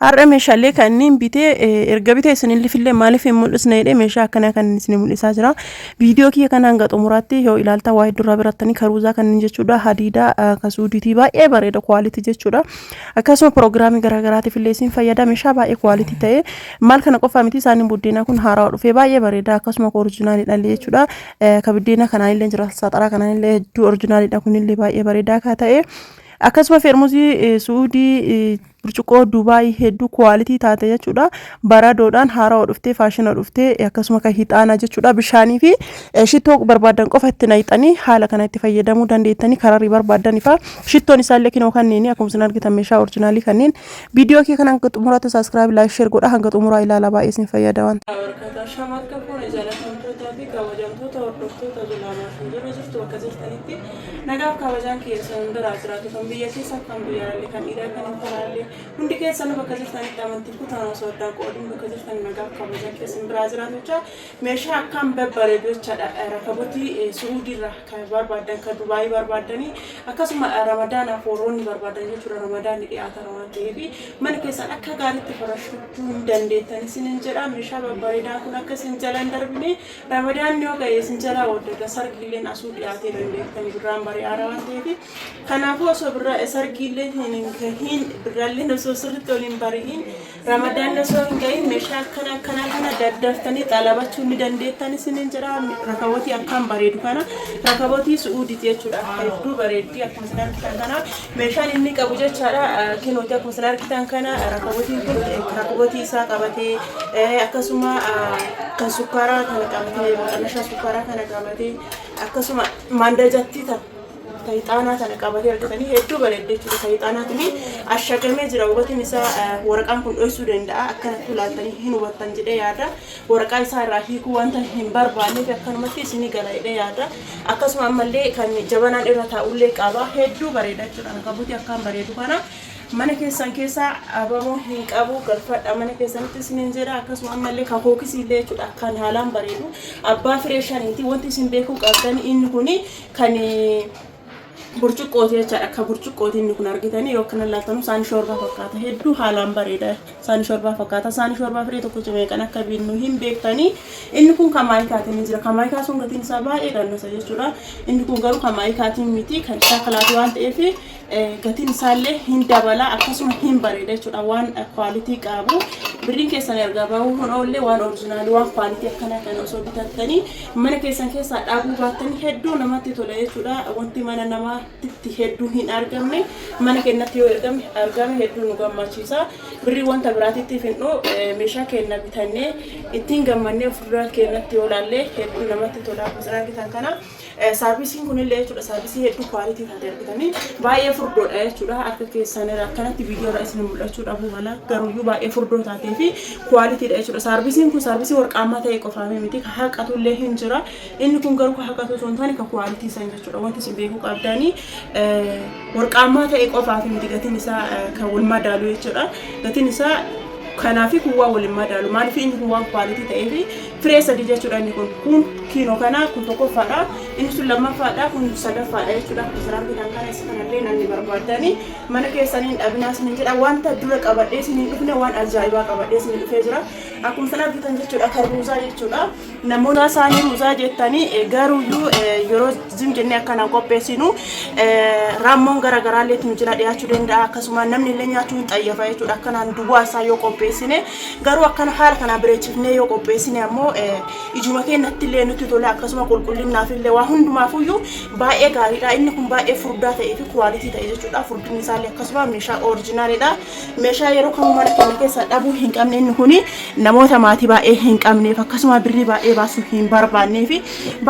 har'a meeshaalee kanneen bitee erga bitee isinillee fillee maaliif hin mul'isne jedhee meeshaa akkanaa kan isin mul'isaa jira. Viidiyoo kiyya kana hanga xumuraatti yoo ilaaltan waa hedduu irraa barattanii karuuzaa kanneen jechuudha. Hadiida kasuudiitii baay'ee bareeda kwaaliti jechuudha. Akkasuma piroogiraamii garaagaraatiif illee isin fayyada. Meeshaa baay'ee kwaaliti ta'e maal kana qofaa miti isaaniin buddeenaa kun haaraa dhufee baay'ee bareeda akkasuma oriijinaaliidha jechuudha. Ka buddeena kanaan illee jira saaxaraa kanaan illee hedduu oriijinaaliidha kunillee baay'ee bareeda akka ta'e. Akkasuma feermuuzii suudii burcuqqoo Dubaay hedduu kwaaliti taate jechuudha. Baradoodhaan haaraa dhuftee faashina dhuftee akkasuma kan hixaana jechuudha. Bishaanii fi shittoo barbaadan qofa itti naqxanii haala kana itti fayyadamuu dandeettanii kararii barbaadan ifa shittoon isaallee kinoo kanneen akkuma isin argitan meeshaa oriijinaalii kanneen viidiyoo kee kana hanga xumuraatti saabskiraayib laayik sheer godha hanga xumuraa ilaala baay'ee isin fayyada waan nagaaf kabajaan keessan hundaraa jiraatu kan biyya keessa kan biyyaallee kan dhiiraa kan intalaallee hundi keessan bakka jirtanitti amantii kutaan osoo addaa qoodin bakka jirtan nagaaf kabajaan keessan biraa jiraatu jecha meeshaa akkam babbareedu jechaadha. Rakabotii suudiirra kan barbaadan kan Dubaayii barbaadanii akkasuma ramadaanaaf warroonni barbaadan jechuudha. Ramadaanni dhiyaatan waan ta'eef mana keessan akka gaariitti farashachuu hin dandeettan isinin jedha. Meeshaa babbareedaa kun akka isin jalaan darbine ramadaanni yoo ga'e isin jalaa waddata sargiilleen asuu dhiyaatee dandeettani birraan Arawan TV kanaafuu osoo birra sargiillee hin birraallee osoo sirriitti waliin bari'in ramadaan osoo hin gahin meeshaa akkana daddaftanii xalabachuu ni dandeettan isinin jedha. Rakabotii akkaan bareedu kana rakabotii suudiiti jechuudha. Hedduu bareeddi akkuma isin argitan kana meeshaan inni qabu jechaadha. Kinooti akkuma isin argitan kana rakabotiin kun rakabotii isaa qabatee akkasuma kan sukkaaraa kana qabatee maqannashaa sukkaaraa kana qabatee akkasuma maandajatti ta'a. Kaitaana kana qabatee argatanii hedduu bareedde jechuudha. Kaitaanaa kuni ashagamee jira. Hubatiin isaa waraqaan kun dhoysuu danda'a. Akkanatti ilaaltanii hin hubattan jedhee yaada. Waraqaa isaa irraa hiikuu wanta hin barbaanneef akkanumatti isinii gala jedhee yaada. Akkasuma ammallee kan jabanaan irra taa'ullee qaba. Hedduu bareeda jechuudha. Rakabotii akkaan bareedu kana mana keessan keessa abamoo hin qabu galfadha mana keessanitti isiniin jedha. Akkasuma ammallee kan kookisiillee jechuudha. Kan haalaan bareedu abbaa fireeshaniiti wanti isin beekuu qabdan inni kuni kan burcuqqooti jechaadha. Akka burcuqqooti inni kun argitanii yookaan laaltanu saanii shorbaa fakkaata. Hedduu haalaan bareeda saanii shorbaa fakkaata. Saanii shorbaa firee tokko meeqan akka binnu hin beektanii. Inni kun kan maayikaatiin jira. Kan maayikaa sun gatiin isaa baay'ee qannasa jechuudha. Inni kun garuu kan maayikaatiin miti kan shaakalaati waan ta'eef gatiin isaallee hin dabala akkasuma hin bareeda jechuudha. Waan kwaalitii qabu birriin keessan erga bahuu hin oolle waan oriijinaalii waan kwaalitii akkanaa kana osoo bitattanii mana keessan keessaa dhaabuu baattanii hedduu namatti tola jechuudha. Wanti mana namaatti hedduu hin argamne mana keenyatti yoo argame hedduu nu gammachiisa. Birrii wanta biraatitti finnu meeshaa keenya bitannee ittiin gammannee fuuldura keenyatti yoo laallee hedduu namatti tola. Misiraan bitan kana saarvisiin kunillee jechuudha. Saarvisii hedduu kwaalitii taate argitanii baay'ee furdoodha jechuudha. Akka keessan akkanatti viidiyoodha isin mul'achuu dhabuu mala garuuyyuu baay'ee furdoo taatee fi kwaaliitiidha jechuudha. Saarvisiin kun saarvisii warqaamaa ta'e qofaame miti kan haqatullee hin jira. Inni kun garuu kan haqatu osoo hin taane kan kwaalitii isaa jechuudha. Wanti isin beekuu qabdanii warqaamaa ta'e qofaaf miti gatiin isaa kan wal madaalu jechuudha. Gatiin isaa kanaafi kun waan wal madaalu maaliif inni kun waan kwaalitii ta'ee fi firee sadii jechuudha. Inni kun kiinoo kana kun tokkoffaadha. Inni sun lammaffaadha kun sadaffaadha jechuudha. Misiraan bitan kana isa kanallee namni barbaadanii mana keessaniin dhabinaa isiniin jedha. Wanta dura qabadhee isiniin dhufne waan ajaa'ibaa qabadhee isiniin dhufee jira. Akkuma sana bitan jechuudha. Karbuuzaa jechuudha. Namoota isaanii ruuzaa jettanii garuuyyuu yeroo jennee akkanaan qopheessinu raammoon garaagaraallee ittiin jira dhiyaachuu danda'a. Akkasuma namni illee nyaachuu hin xayyafa jechuudha. Akkanaan duwwaa isaa yoo qopheessine garuu akkana haala kana bireechifnee yoo qopheessine ammoo ijuma keenyatti illee nutti tola. Akkasuma qulqullinaaf illee waan hundumaafuyyuu baay'ee gaariidha. Inni kun baay'ee furdaa ta'ee fi kwaalitii ta'e jechuudha. Furdinni isaallee akkasuma meeshaa oriijinaaliidha. Meeshaa yeroo kamuu mana keenya keessa dhabuu hin qabne inni kuni namoota maatii baay'ee hin qabneef akkasuma birrii baay'ee baasuu hin barbaanneef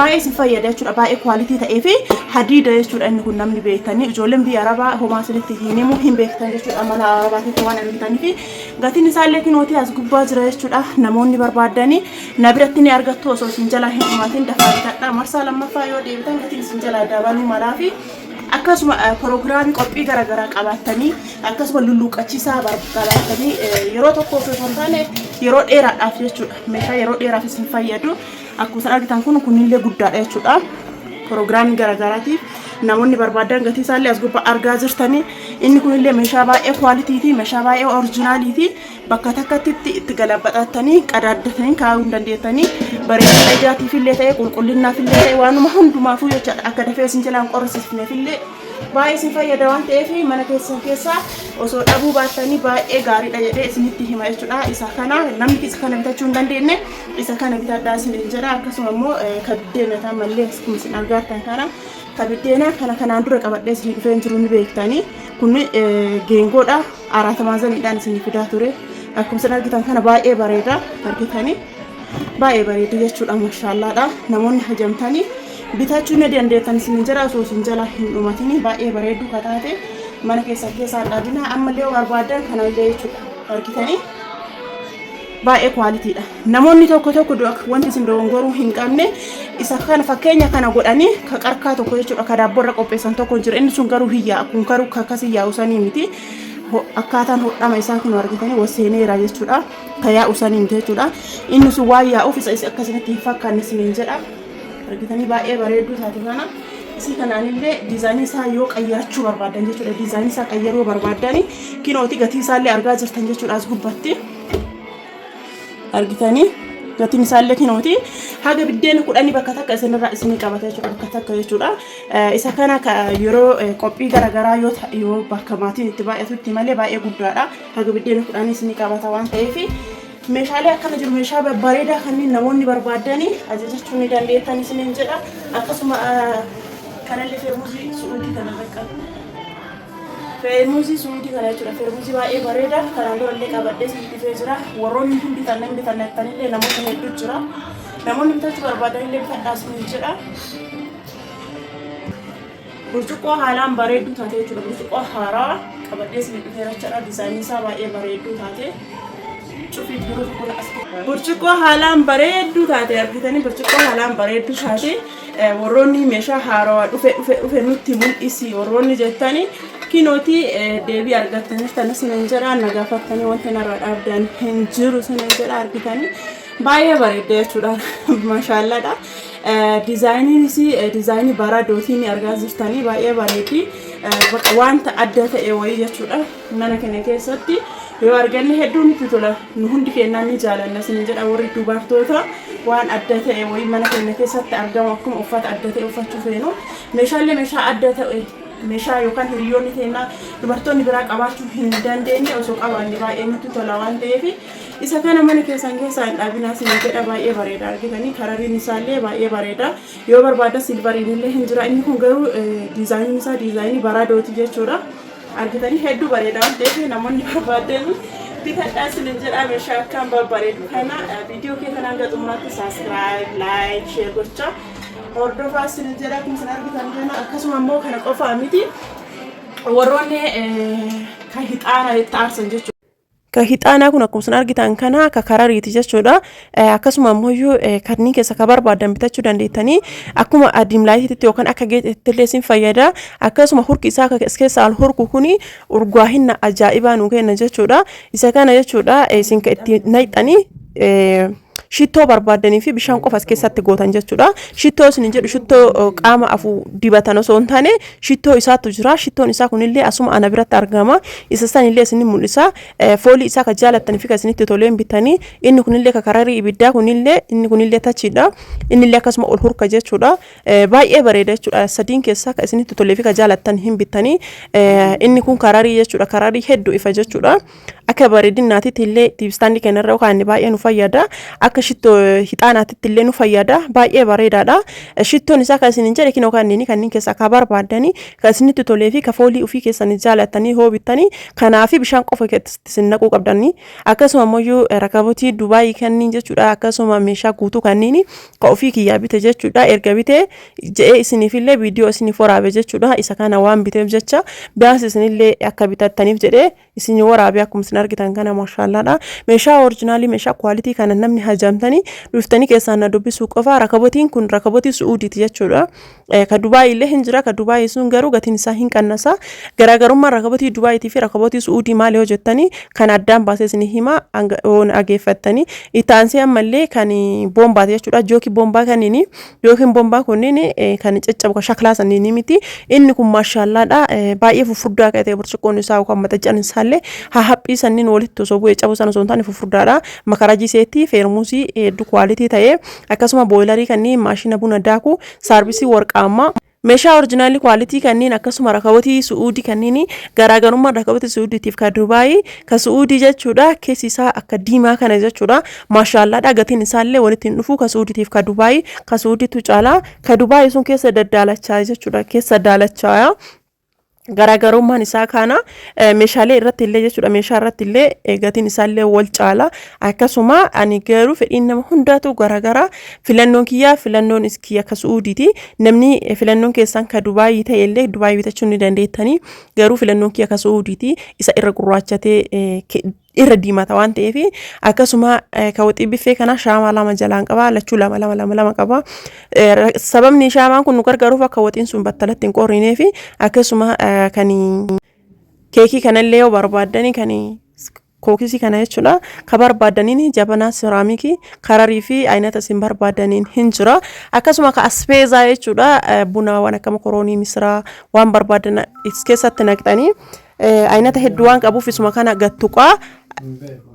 baay'ee si fayyada jechuudha. Baay'ee kwaalitii ta'ee fi hadiida jechuudha. Inni kun namni beektanii ijoolleen biyya arabaa homaa isinitti hin himu hin beektan jechuudha. Mana arabaatiif waan argitaniif gatiin isaallee kinootii as gubbaa jira jechuudha. Namoonni barbaadanii na biratti ni argattu osoo isin jalaa hin dhumaatiin dafaa bitadha. Marsaa lammaffaa yoo deebitan gatiin isin jalaa dabaluu malaa fi akkasuma piroogiraamii qophii garaagaraa qabaatanii akkasuma lulluuqachiisaa barbaadanii yeroo tokko osoo hin taane yeroo dheeraadhaaf jechuudha. Meeshaa yeroo dheeraaf isin fayyadu akkuma argitan kunillee guddaadha jechuudha. Piroogiraamii garaagaraatiif namoonni barbaadan gatii isaallee as gubbaa argaa jirtanii. Inni kunillee meeshaa baay'ee kwaalitiiti, meeshaa baay'ee oriijinaaliiti. Bakka takkatti itti galabaxattanii qadaaddatanii kaa'uu dandeettanii. Bareedina ijaatiifillee ta'e qulqullinaafillee ta'e waanuma hundumaafuu jechaadha. Akka dafee isin jalaan qorrisiifneefillee baay'ee isin fayyada waan ta'eef mana keessan keessaa osoo dhabuu baattanii baay'ee gaariidha jedhee isinitti hima jechuudha. Isa kana namni isa kana bitachuu hin dandeenye isa kana bitadhaa isiniin jedha. Akkasuma immoo kabiddeena ta'an mallee isin argattan kana kabiddeena kana kanaan dura qabadhee isin dhufeen jiru ni beektanii. Kun geengoodha. Araatamaazaniidhaan isin fidaa ture. Akkuma isin argitan kana baay'ee bareeda argitanii. Baay'ee bareeda jechuudha maashaallaadha. Namoonni hajamtanii bitachuu ni dandeettan isin jira osoo isin jala hin dhumatini baay'ee bareedu kataate mana keessaa dhaabina ammallee barbaadan kanallee jechuudha argitanii baay'ee kwaalitiidha. Namoonni tokko wanti isin dogongoruu hin qabne isa kana fakkeenya kana godhanii ka qarkaa tokko jechuudha ka daabborra qopheessan tokko jira. Inni sun garuu hiyyaa kun garuu akkasii yaa'usanii miti. Akkaataan hodhama isaa kun argitanii waseeneera jechuudha ka yaa'usanii miti jechuudha. Inni sun waan yaa'uuf isa akkasinitti hin fakkaanne isiniin jedha. Argitanii baay'ee bareedu taate kana isii kanaanillee diizaayinii isaa yoo qayyarachuu barbaadan jechuudha. Diizaayinii isaa qayyaruu barbaadanii kinooti gatii isaallee argaa jirtan jechuudha as gubbatti. Argitanii gatiin isaallee kinooti haga biddeena 10 bakka takka isinirraa isinii qabata jechuudha bakka takka jechuudha. Isa kana yeroo qophii garaagaraa yoo bakka maatiin itti baay'atutti malee baay'ee guddaadha. Haga biddeena 10 isinii qabata waan ta'eef meeshaalee akkana jiru meeshaa bareedaa kanneen namoonni barbaadanii ajajachuu ni dandeettan isiniin jedha. Akkasuma kanallee feermuuzii suudii kana bakka feermuuzii suudii kana jechuudha. Feermuuzii baay'ee bareeda kanaan durallee qabadhee isin dhufee jira. Warroonni kun bitanillee namoota hedduu jira. Namoonni bitachuu barbaadanillee bitadhaa isiniin jedha. Burcuqqoo haalaan bareedduu taate jechuudha. Burcuqqoo haaraa qabadhee isin dhufee jechuudha. Diizaayinii isaa baay'ee bareedduu taate. Burcuqqoo haalaan bareedduu taate argitanii burcuqqoo haalaan bareedduu taate warroonni meeshaa haarawaa dhufe nutti mul'isi warroonni jettanii kinooti deebii argattanii tanas nan jedha nagaafattanii wanti narraa dhaabdan hin jiru sanan jedha argitanii baay'ee bareedda jechuudha maashaallaadha. Diizaayiniinis diizaayinii baraa dootiin argaa jirtanii baay'ee bareeddi wanta adda ta'e wayii jechuudha. Mana keenya keessatti yoo arganne hedduun itti tola nu hundi keenyaan ni jaalanna isin jedha warri dubartoota waan adda ta'e wayii mana keenya keessatti argamu akkuma uffata adda ta'e uffachuu feenu meeshaalee meeshaa adda ta'e meeshaa yookaan hiriyoonni keenya dubartoonni biraa qabaachuu hin dandeenye osoo qabaanne baay'ee nutti tola waan ta'eef isa kana mana keessan keessaa hin dhaabinaa isin jedha baay'ee bareeda argitanii karariin isaallee baay'ee bareeda yoo barbaada silvariin illee hin jira inni kun garuu diizaayiniin isaa diizaayinii baraa dooti jechuudha. Argitanii hedduu bareeda waan ta'eef namoonni barbaadan bitadhaa isiniin jedha meeshaa akkaan babbareedu kana viidiyoo kee kanaan gaxummaatti saabskiraayib laayik sheer gochaa hordofaa isiniin jedha kun isin argitan kana akkasuma immoo kana qofaa miti warroonni kan hixaana itti aarsan jechuudha. Ka hixaanaa kun akkuma isin argitan kana ka karariiti jechuudha. Akkasuma immoo kanneen keessa ka barbaadan bitachuu dandeettanii akkuma diimlaayitiitti yookaan akka geexeetti isin fayyada. Akkasuma hurki isaa keessa al hurku kuni urgaahinna ajaa'ibaa nu kenna jechuudha. Isa kana jechuudha isin ka itti naqxanii shittoo barbaadanii fi bishaan qofa as keessatti gootan jechuudha. Shittoo isin jedhu shittoo qaama afuu dibatan osoo hin taane shittoo isaatu jira. Shittoon isaa kunillee asuma ana biratti argama. Isa sanillee isin mul'isa. Foolii isaa ka jaallattanii fi ka isinitti toleen bitanii inni kunillee ka kararii ibiddaa kunillee inni kunillee tachiidha. Innillee akkasuma ol hurka jechuudha. Baay'ee bareeda jechuudha. Sadiin keessaa ka isinitti tolee fi ka jaallattan hin bitanii inni kun kararii jechuudha. Kararii hedduu ifa jechuudha. Akka bareedinaatitti illee tiivistaandii keenyarra yookaan baay'ee nu fayyada. Akka shittoo hixaanaatitti illee nu fayyada. Baay'ee bareedaadha. Shittoon isaa kan isin jedhe kinoo kanneen keessaa ka barbaadanii kan isinitti tolee fi ka foolii ofii keessanii jaallattanii hoo bittanii kanaaf bishaan qofa keessatti isin naquu qabdanii akkasuma immoo rakabotii Dubaayii kanneen jechuudha. Akkasuma meeshaa guutuu kanneen ka ofii kiyyaa bite jechuudha. Erga bitee je'ee isiniif illee viidiyoo isiniif waraabe jechuudha. Isa kana waan biteef jecha biyaas isinillee akka bitattaniif jedhee isin waraabe akkuma isin argitan kana maashaallaadha. Meeshaa originaalii meeshaa quality kana namni hajamtanii dhuftanii keessaan na dubbisuu qofa. Rakabotiin kun rakabotii Suudiiti jechuudha. Ka Dubaay illee hin jira. Ka Dubaay sun garuu gatiin isaa hin qannasa. Garaagarummaa rakabotii Dubaayitii fi rakabotii Suudii maali hojjettanii kan addaan baasee isin hima ageeffattanii itaansee ammallee kan boombaati jechuudha. Jooki boombaa kanini yookiin boombaa kunniin kan caccabu shaklaa sanniini miti. Inni kun maashaallaadha. Baay'ee fufurdaa ta'e burcuqqoon isaa yookaan maxajaan isaallee haphii sanniin walitti osoo bu'ee cabu sana osoo hin taane fufurdaadha. Makarajii seetti feermuusii hedduu kwaalitii ta'e akkasuma booyilarii kanneen maashina buna daaku saarvisii warqaammaa meeshaa originaalii quality kanneen akkasuma rakabotii Suudii kanneen garaagarummaa rakabotii Suudiitiif ka Dubaay ka Suudii jechuudha. Keessi isaa akka diimaa kana jechuudha. Maashaallaadha. Gatiin isaallee walitti hin dhufu ka Suudiitiif ka Dubaay ka Suudiitu caala. Ka Dubaay sun keessa daddaalachaa jechuudha. Keessa daalachaa garaagarummaan isaa kana meeshaalee irratti illee jechuudha. Meeshaa irratti illee gatiin isaallee wal caala. Akkasuma ani garuu fedhiin nama hundaatu garaagara. Filannoon kiyyaa filannoon iskii akka Suudiiti. Namni filannoon keessan ka Dubaay ta'e illee Dubaay bitachuu ni dandeettanii. Garuu filannoon kiyya akka Suudiiti. Isa irra gurraachatee irra diimata waan ta'eef akkasuma ka waxii biffee kana shaamaa lama jalaan qaba. Lachuu lama qaba. Sababni shaamaan kun nu gargaaruuf akka waxiin sun battalatti hin qorrineef akkasuma kan keekii kanallee yoo barbaadanii kan kookisii kana jechuudha. Ka barbaadaniin jabanaa siraamikii kararii fi aynata isin barbaadaniin hin jira. Akkasuma ka aspeezaa jechuudha. Buna waan akka mokoroonii misiraa waan barbaadan keessatti naqxanii aynata hedduu waan qabuuf isuma kana gattuqaa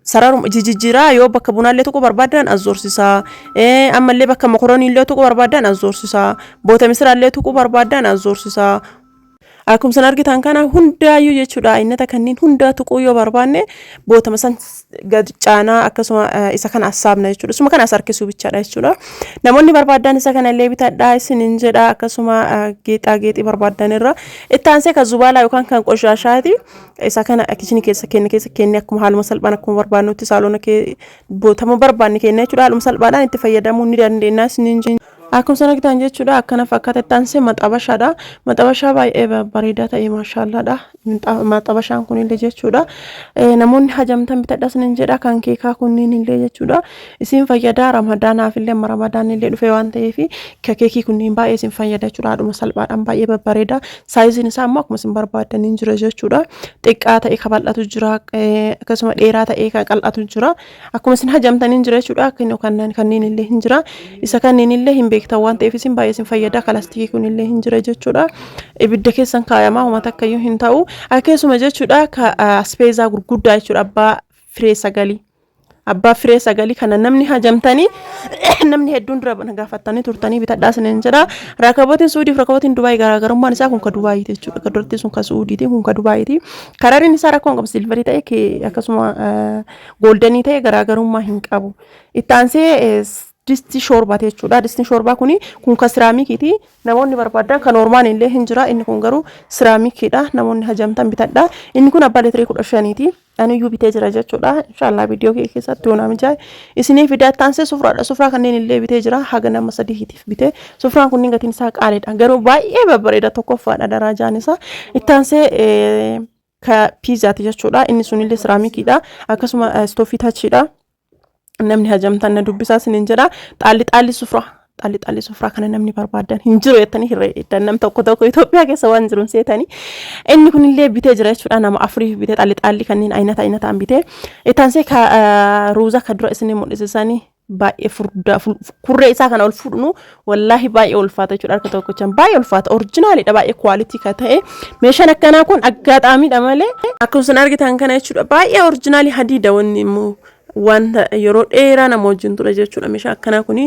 sararum jijjiraa yoo bakka bunaallee tokko barbaadan azzoorsisaa. Ammallee bakka mokoroonii illee tokko barbaadan azzoorsisaa. Boota misiraallee tokko barbaadan azzoorsisaa. Akkuma san argitan kana hundaayyuu jechuudha. Aynata kanneen hundaa tuquu yoo barbaanne bootama san gad caanaa akkasuma isa kana assaabna jechuudha. Isuma kana harkisuu bichaadha jechuudha. Namoonni barbaadan isa kana illee bitadhaa isinin jedha. Akkasuma geexii barbaadan irra ittaansee kan zubaalaa yookaan kan qoshaashaati. Isa kana kitchenii keessa kenne akkuma haaluma salphaan akkuma barbaannutti saaloona bootama barbaanne kenna jechuudha. Haaluma salphaadhaan itti fayyadamuu ni dandeenya isinin jedha. Akkuma sana gitaan jechuudha. Akkana fakkaata ittaansee maxabashaadha. Maxabashaa baay'ee bareedaa ta'e maashaallaadha. Maxabashaan kun illee jechuudha. Namoonni hajamtan bitadhaa isinin jedha. Kan keekaa kunniin illee jechuudha. Isin fayyadaa ramadaanaaf illee ramadaan illee dhufe waan ta'eef ka keekii kunniin baay'ee isin fayyada jechuudha. Haadhuma salphaadhaan baay'ee babbareeda. Saayiziin isaa immoo akkuma isin barbaadaniin jira jechuudha. Xiqqaa ta'e ka bal'atu jira. Akkasuma dheeraa ta'e ka qal'atu jira. Akkuma isin hajamtaniin jira jechuudha. Kanneen illee hin jira. Isa kanneen illee hin beektan waan ta'eef isin baay'ee isin fayyada. Kalastikii kun illee hin jira jechuudha. Ibidda keessan kaayamaa uummata akkayyuu hin ta'u. Akkasuma jechuudha ka aspeezaa gurguddaa jechuudha. Abbaa firee sagalii kana namni hajamtanii namni hedduun dura gaafatanii turtanii bitadhaa isinin jedha. Rakabotiin Suudiif rakabotiin Dubaay garaagarummaan isaa kun ka Dubaayiiti jechuudha. Ka duratti sun ka Suudiiti kun ka Dubaayiiti. Karariin isaa rakkoon qabu silvarii ta'e akkasuma gooldenii ta'e garaagarummaa hin qabu. Ittaansee disti shorbaati jechuudha. Disti shorbaa kun ka siraamikiiti. Namoonni barbaadan kan normaan illee hin jira. Inni kun garuu siraamikiidha. Namoonni hajamtan bitadhaa. Inni kun abbaa leetirii 15ti. Aniyyuu bitee jira jechuudha. Inshallah viidiyoo keessatti yoo namicha isiniif fidaa ittaansee sufraadha. Sufraa kanneen illee bitee jira. Haga nama 3tiif bitee. Sufraan kunniin gatiin isaa qaaliidha. Garuu baay'ee babbareeda tokkoffaadha darajaan isaa. Ittaansee ka piizaati jechuudha. Inni sun illee siraamikiidha. Akkasuma istoofii tachiidha. Namni hajamtan na dubbisaa isinin jedha. Xaalli sufraa kana namni barbaadan hin jiru jettanii hirreeddan nam tokko Itoophiyaa keessa waan jiruun seetanii inni kun illee bitee jira jechuudha. Nama 4 bitee xaalli kanneen ayinataan bitee ittaansee ka ruuza ka dura isinin mul'isanii baay'ee furdaa kurree isaa kana ol fudhunu wallahi baay'ee ulfaata jechuudha. Harka tokkochaan baay'ee ulfaata originaalidha. Baay'ee quality ka ta'e meeshaan akkanaa kun aggaxaamiidha malee akkuma isin argitan kana jechuudha. Baay'ee originaalii hadiida wanni immoo wanta yeroo dheeraa nama wajjin ture jechuudha. Meeshaa akkanaa kun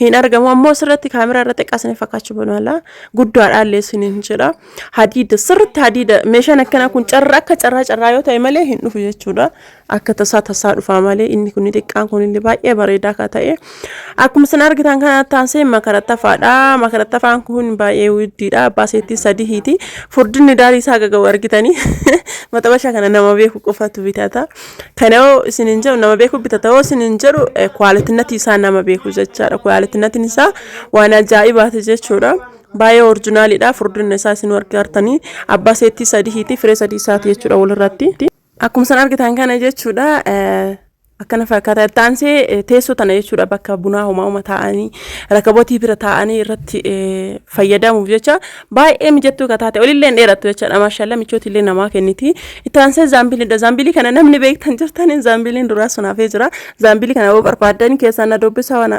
hin argamu ammoo sirriitti kaameraa irratti qasanii fakkaachuu banala guddaadhaallee isinin jedha. Hadiida sirriitti hadiida meeshaan akkanaa kun akka carraa yoo ta'e malee hin dhufu jechuudha. Akka tasaa dhufa malee inni kun xiqqaan kun illee baay'ee bareedaa ka ta'e akkuma isin argitan kana taansee makarattafaadha. Makarattafaan kun baay'ee widdiidha. Baaseetti 3ti. Furdinni daarii isaa gagawu argitanii maxabashaa kana nama beeku qofatu bitata. Kana isinin jedhu nama beeku bitata isinin jedhu kwaalitinnati isaa nama beeku jechaadha. Kwaalitinnati isaa waan ajaa'ibaati jechuudha. Baay'ee originaalidha. Furdinni isaa isin argitanii abbaa seetti 3ti firee 3 isaati jechuudha walirratti. Akkuma san argitan kana jechuudha. Akkana fakkaata taansee teessoo tana jechuudha bakka bunaa homaa ta'anii rakabooti bira ta'anii irratti fayyadamuuf jecha baay'ee mijattuu kataate olillee dheerattu jechaadha maashaallah michooti illee namaa kenniti taansee zaambilii kana namni beektan jirtan zaambiliin duraa sun hafee jira zaambilii kana barbaaddanii keessaa na dobbisa waan